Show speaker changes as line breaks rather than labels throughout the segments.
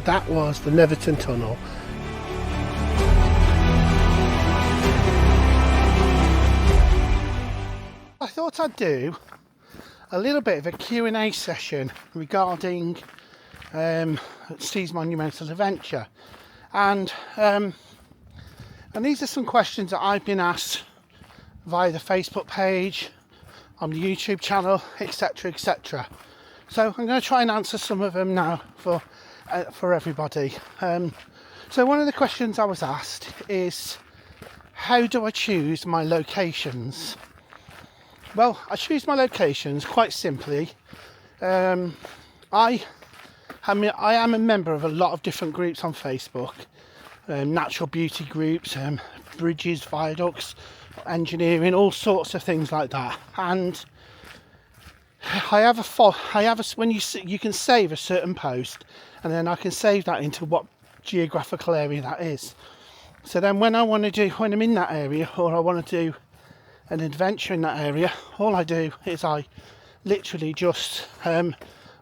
that was the Netherton Tunnel. I thought I'd do a little bit of a Q&A session regarding Steve's Monumental Adventure, and these are some questions that I've been asked via the Facebook page, on the YouTube channel, etc, etc. So I'm going to try and answer some of them now for everybody. So one of the questions I was asked is, how do I choose my locations? Well, I choose my locations quite simply. I am a member of a lot of different groups on Facebook, natural beauty groups, bridges, viaducts, engineering, all sorts of things like that. And when you can save a certain post, and then I can save that into what geographical area that is. So then when I'm in that area, or I want to do an adventure in that area, all I do is I literally just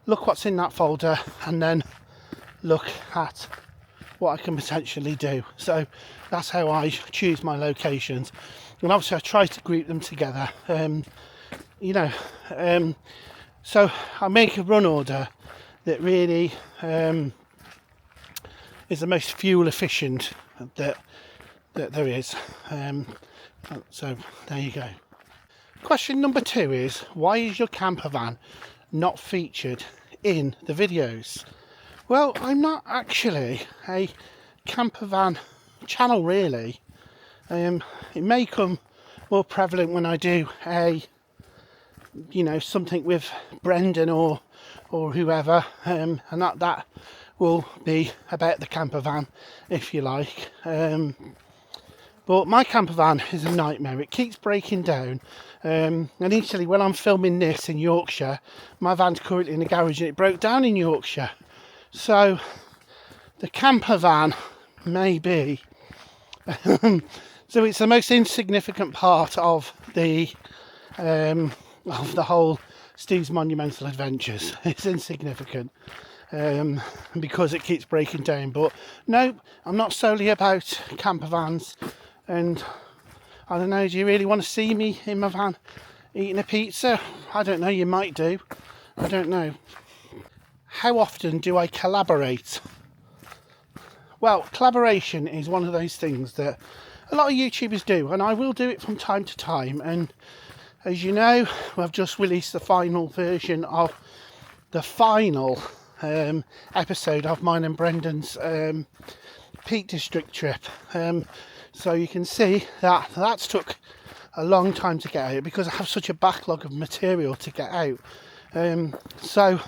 look what's in that folder and then look at what I can potentially do. So that's how I choose my locations, and obviously I try to group them together. So I make a run order that really is the most fuel efficient that there is. So there you go. Question number 2 is, why is your camper van not featured in the videos? Well, I'm not actually a camper van channel really. It may come more prevalent when I do something with Brendan or whoever, and that will be about the camper van, if you like. But my camper van is a nightmare. It keeps breaking down. And initially, when I'm filming this in Yorkshire, my van's currently in the garage and it broke down in Yorkshire. So the camper van may be so it's the most insignificant part of the whole Steve's Monumental Adventures. It's insignificant because it keeps breaking down. But no, I'm not solely about camper vans. And I don't know, do you really want to see me in my van eating a pizza? I don't know, you might do. I don't know. How often do I collaborate? Well, collaboration is one of those things that a lot of YouTubers do, and I will do it from time to time. And as you know, we've just released the final version of the final episode of mine and Brendan's Peak District trip. So you can see that that's took a long time to get out because I have such a backlog of material to get out. So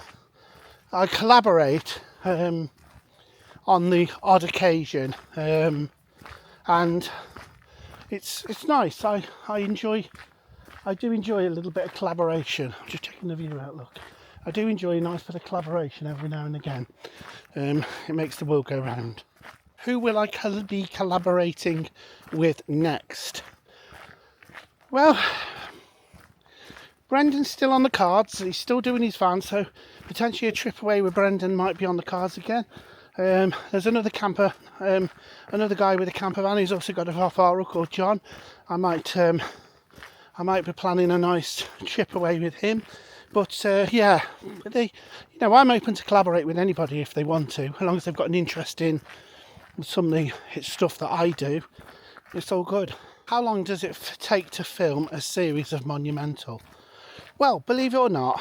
I collaborate on the odd occasion, and it's nice. I do enjoy a little bit of collaboration. I'm just checking the view out. Look, I do enjoy a nice bit of collaboration every now and again. It makes the world go round. Who will I be collaborating with next? Well, Brendan's still on the cards. He's still doing his van, so potentially a trip away with Brendan might be on the cards again. There's another guy with a camper van who's also got a Filmora called John. I might be planning a nice trip away with him. But I'm open to collaborate with anybody if they want to, as long as they've got an interest in some of the stuff that I do. It's all good. How long does it take to film a series of Monumental? Well, believe it or not,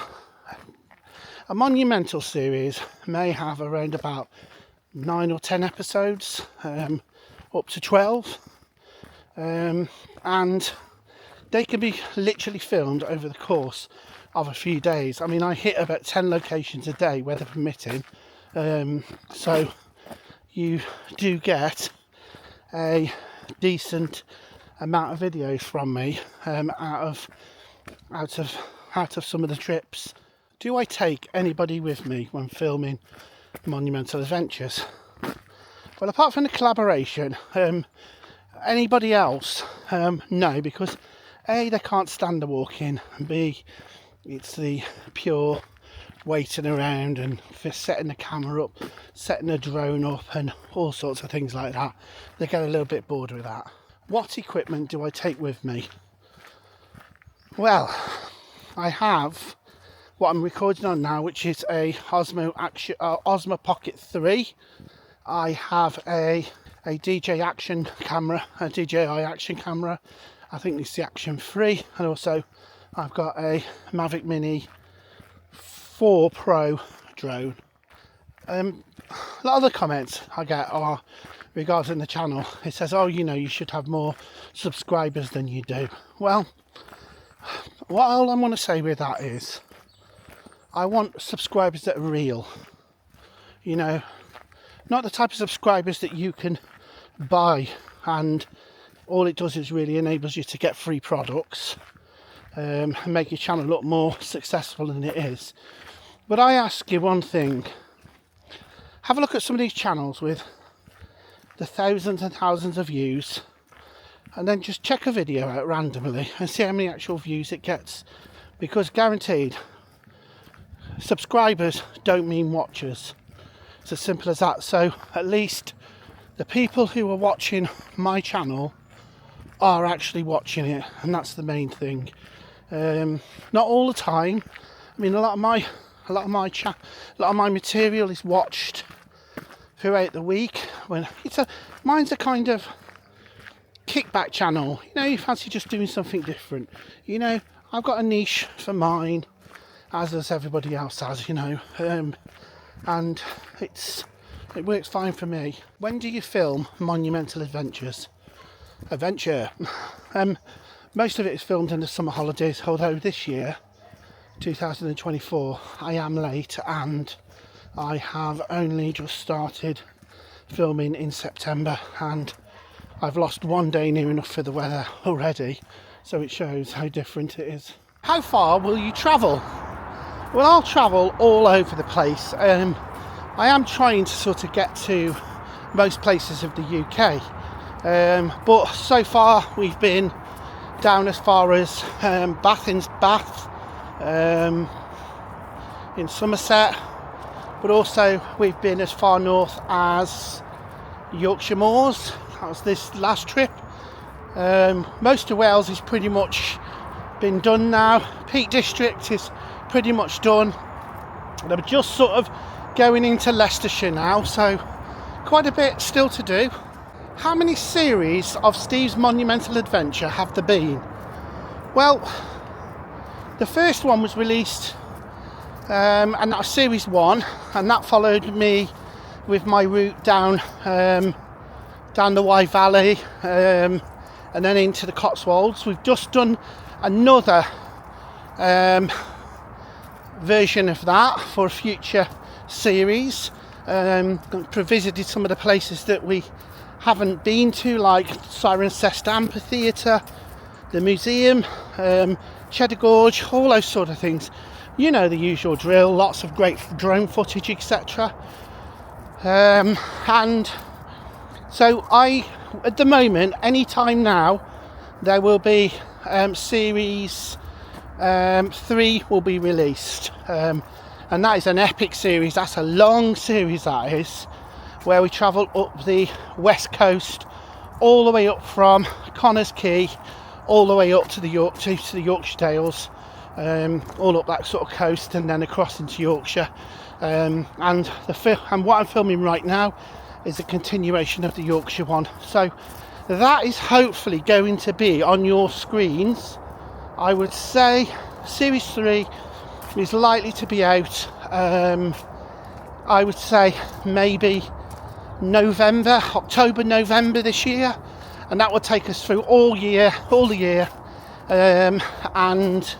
a Monumental series may have around about 9 or 10 episodes, up to 12, and they can be literally filmed over the course of a few days. I mean, I hit about 10 locations a day, weather permitting, so you do get a decent amount of videos from me out of some of the trips. Do I take anybody with me when filming Monumental Adventures? Well, apart from the collaboration, anybody else, no, because A, they can't stand the walking, and B, it's the pure waiting around and setting the camera up, setting the drone up and all sorts of things like that. They get a little bit bored with that. What equipment do I take with me? Well, I have what I'm recording on now, which is a Osmo Pocket 3. I have a Dji Action camera, a Dji Action camera. I think it's the Action 3, and also I've got a Mavic Mini 4 Pro drone. A lot of the comments I get are regarding the channel. It says, oh, you know, you should have more subscribers than you do. Well, what all I'm going to say with that is, I want subscribers that are real. You know, not the type of subscribers that you can buy and all it does is really enables you to get free products and make your channel look more successful than it is. But I ask you one thing. Have a look at some of these channels with the thousands and thousands of views, and then just check a video out randomly and see how many actual views it gets, because guaranteed subscribers don't mean watchers. It's as simple as that. So at least the people who are watching my channel are actually watching it, and that's the main thing. Not all the time. I mean, a lot of my material is watched throughout the week. When mine's a kind of kickback channel. You know, you fancy just doing something different. You know, I've got a niche for mine, as does everybody else has. You know, and it works fine for me. When do you film Monumental Adventures? Most of it is filmed in the summer holidays, although this year, 2024, I am late and I have only just started filming in September, and I've lost one day near enough for the weather already, so it shows how different it is. How far will you travel? Well, I'll travel all over the place. I am trying to sort of get to most places of the UK, but so far we've been down as far as Bath in Somerset, but also we've been as far north as Yorkshire Moors. That was this last trip. Most of Wales is pretty much been done now. Peak District is pretty much done. I'm just sort of going into Leicestershire now, so quite a bit still to do. How many series of Steve's Monumental Adventure have there been? Well, the first one was released, and that was series 1, and that followed me with my route down the Wye Valley, and then into the Cotswolds. We've just done another version of that for a future series. Visited some of the places that we haven't been to, like Cirencester Amphitheatre, the museum, Cheddar Gorge, all those sort of things. You know, the usual drill, lots of great drone footage, etc. And so at the moment, anytime now, there will be series 3 will be released, and that is an epic series. That's a long series, that is, where we travel up the west coast, all the way up from Connors Quay, all the way up to the Yorkshire Dales, all up that sort of coast, and then across into Yorkshire. And what I'm filming right now is a continuation of the Yorkshire one. So that is hopefully going to be on your screens. I would say series 3 is likely to be out, I would say maybe October, November this year, and that will take us through all the year, and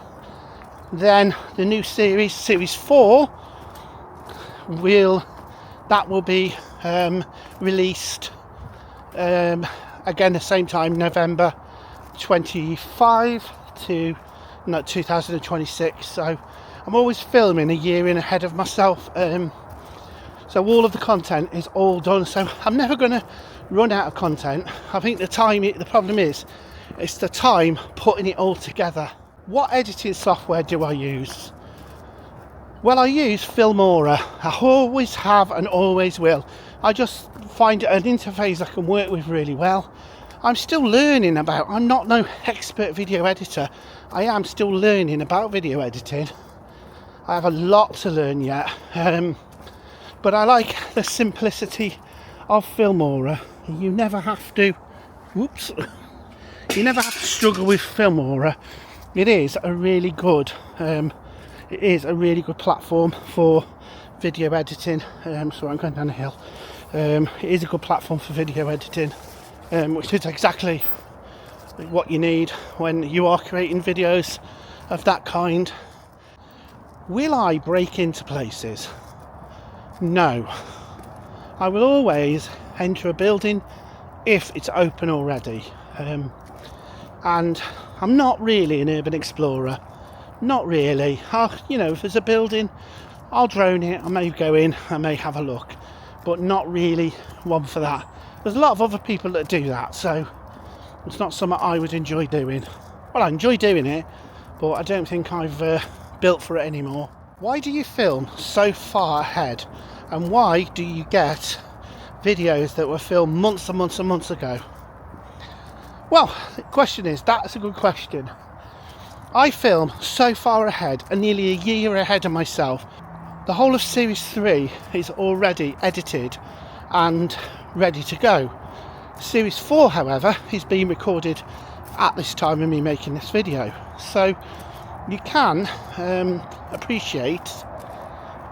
then the new series 4 will be released again the same time, November 2026. So I'm always filming a year in ahead of myself, so all of the content is all done, so I'm never going to run out of content. I think the problem is it's the time putting it all together. What editing software do I use? Well, I use Filmora. I always have and always will. I just find it an interface I can work with really well. I'm still learning about, I'm not no expert video editor. I am still learning about video editing. I have a lot to learn yet. But I like the simplicity of Filmora. You never have to, whoops, you never have to struggle with Filmora. It is a really good platform for video editing. So I'm going down a hill. It is a good platform for video editing, which is exactly what you need when you are creating videos of that kind. Will I break into places? No. I will always enter a building if it's open already. And I'm not really an urban explorer. Not really. If there's a building, I'll drone it, I may go in, I may have a look, but not really one for that. There's a lot of other people that do that, so it's not something I would enjoy doing. Well, I enjoy doing it, but I don't think I've built for it anymore. Why do you film so far ahead, and why do you get videos that were filmed months and months and months ago? Well, the question is, that's a good question. I film so far ahead, and nearly a year ahead of myself. The whole of series 3 is already edited and ready to go. Series 4, however, is being recorded at this time of me making this video. So you can appreciate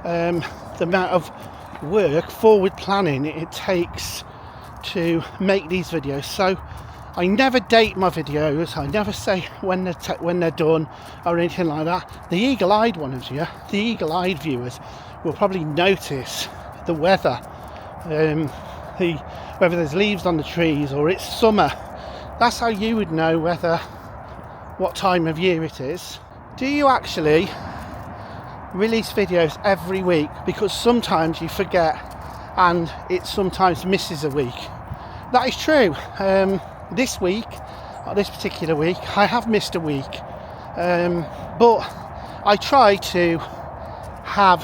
the amount of work, forward planning it takes to make these videos. So I never date my videos. I never say when they're done or anything like that. The eagle-eyed ones, the eagle-eyed viewers will probably notice the weather, whether there's leaves on the trees or it's summer. That's how you would know what time of year it is. Do you actually release videos every week? Because sometimes you forget and it sometimes misses a week. That is true. This week, or this particular week, I have missed a week, but I try to have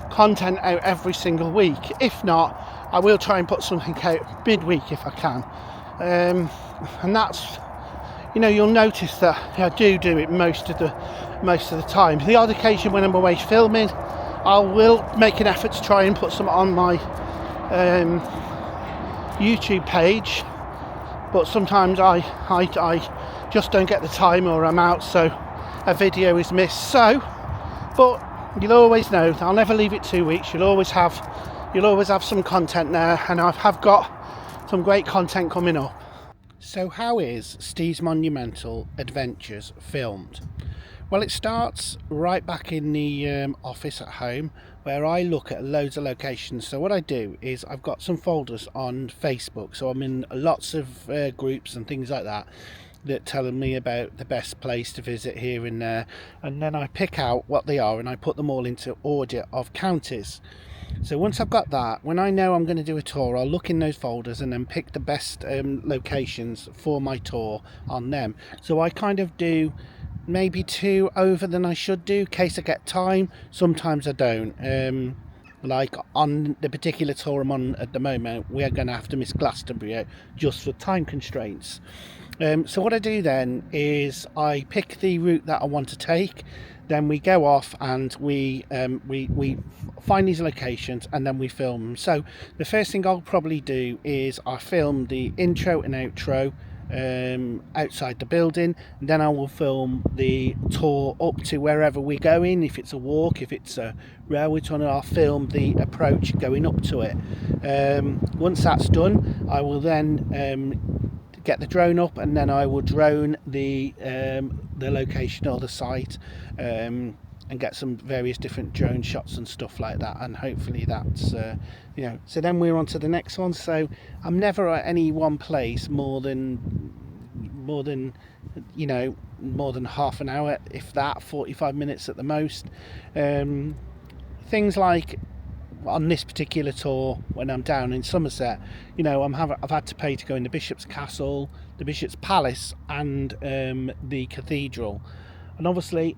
content out every single week. If not, I will try and put something out midweek if I can, and that's, you'll notice that I do it most of the time. The odd occasion when I'm away filming, I will make an effort to try and put some on my YouTube page. But sometimes I just don't get the time, or I'm out, so a video is missed. But you'll always know, I'll never leave it 2 weeks. You'll always have some content there, and I have got some great content coming up. So how is Steve's Monumental Adventures filmed? Well, it starts right back in the office at home, where I look at loads of locations. So what I do is I've got some folders on Facebook, so I'm in lots of groups and things like that tell me about the best place to visit here and there, and then I pick out what they are and I put them all into order of counties. So once I've got that, when I know I'm going to do a tour, I'll look in those folders and then pick the best locations for my tour on them. So I kind of do maybe 2 over than I should do in case I get time. Sometimes I don't. Like on the particular tour I'm on at the moment, we are going to have to miss Glastonbury out just for time constraints. So what I do then is I pick the route that I want to take. Then we go off and we find these locations and then we film them. So the first thing I'll probably do is I film the intro and outro outside the building, and then I will film the tour up to wherever we're going. If it's a walk, if it's a railway tunnel, I'll film the approach going up to it. Once that's done, I will then get the drone up, and then I will drone the location or the site and get some various different drone shots and stuff like that, and hopefully that's so then we're on to the next one. So I'm never at any one place more than half an hour, if that, 45 minutes at the most. Things like on this particular tour, when I'm down in Somerset, I've had to pay to go in the Bishop's Castle, the Bishop's Palace, and the Cathedral. And obviously,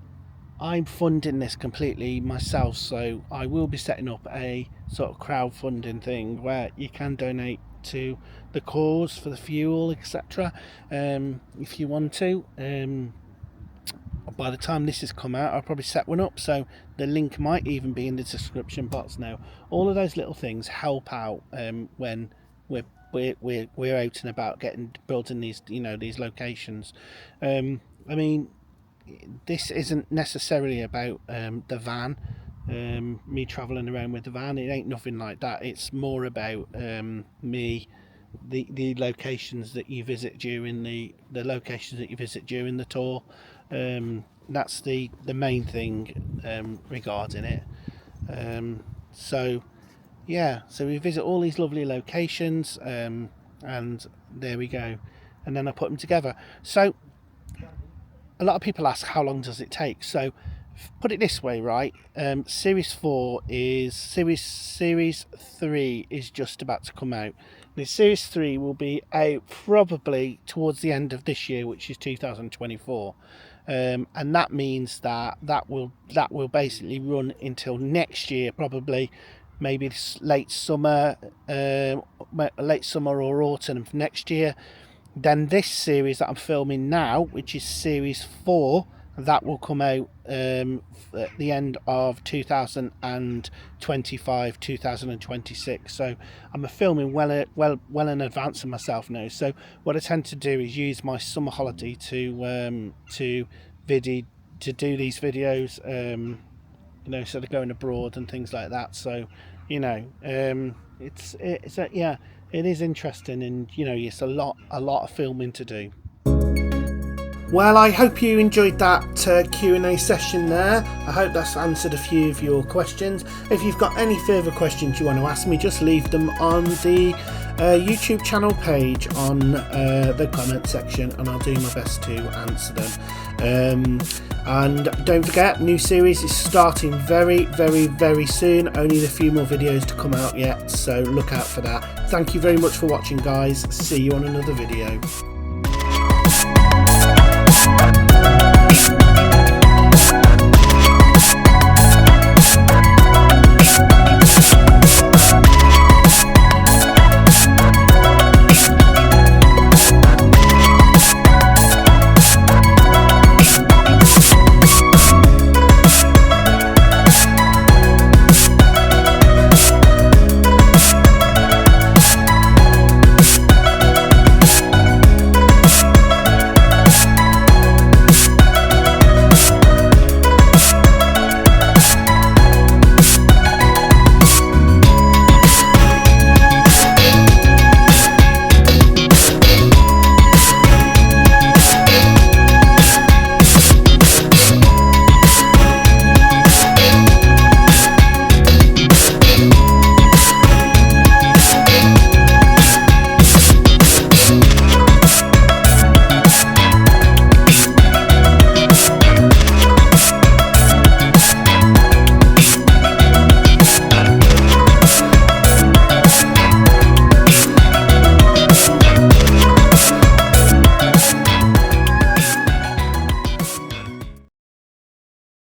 I'm funding this completely myself, so I will be setting up a sort of crowdfunding thing where you can donate to the cause for the fuel, etc. If you want to. By the time this has come out, I'll probably set one up, so the link might even be in the description box now. All of those little things help out when we're out and about building these, you know, these locations. I mean, this isn't necessarily about the van, me travelling around with the van. It ain't nothing like that. It's more about me, the locations that you visit during the locations that you visit during the tour. That's the main thing regarding it. So yeah, so we visit all these lovely locations, and there we go, and then I put them together. So a lot of people ask, how long does it take? So put it this way, right? Series 3 is just about to come out. The Series 3 will be out probably towards the end of this year, which is 2024. And that means that will basically run until next year, probably maybe late summer or autumn of next year. Then this series that I'm filming now, which is Series 4, that will come out at the end of 2025, 2026. So I'm filming well in advance of myself now. So what I tend to do is use my summer holiday to do these videos, you know, sort of going abroad and things like that. So, you know, yeah, it is interesting, and you know, it's a lot of filming to do. Well, I hope you enjoyed that Q&A session there. I hope that's answered a few of your questions. If you've got any further questions you want to ask me, just leave them on the YouTube channel page on the comment section, and I'll do my best to answer them. And don't forget, new series is starting very soon. Only a few more videos to come out yet, so look out for that. Thank you very much for watching, guys. See you on another video.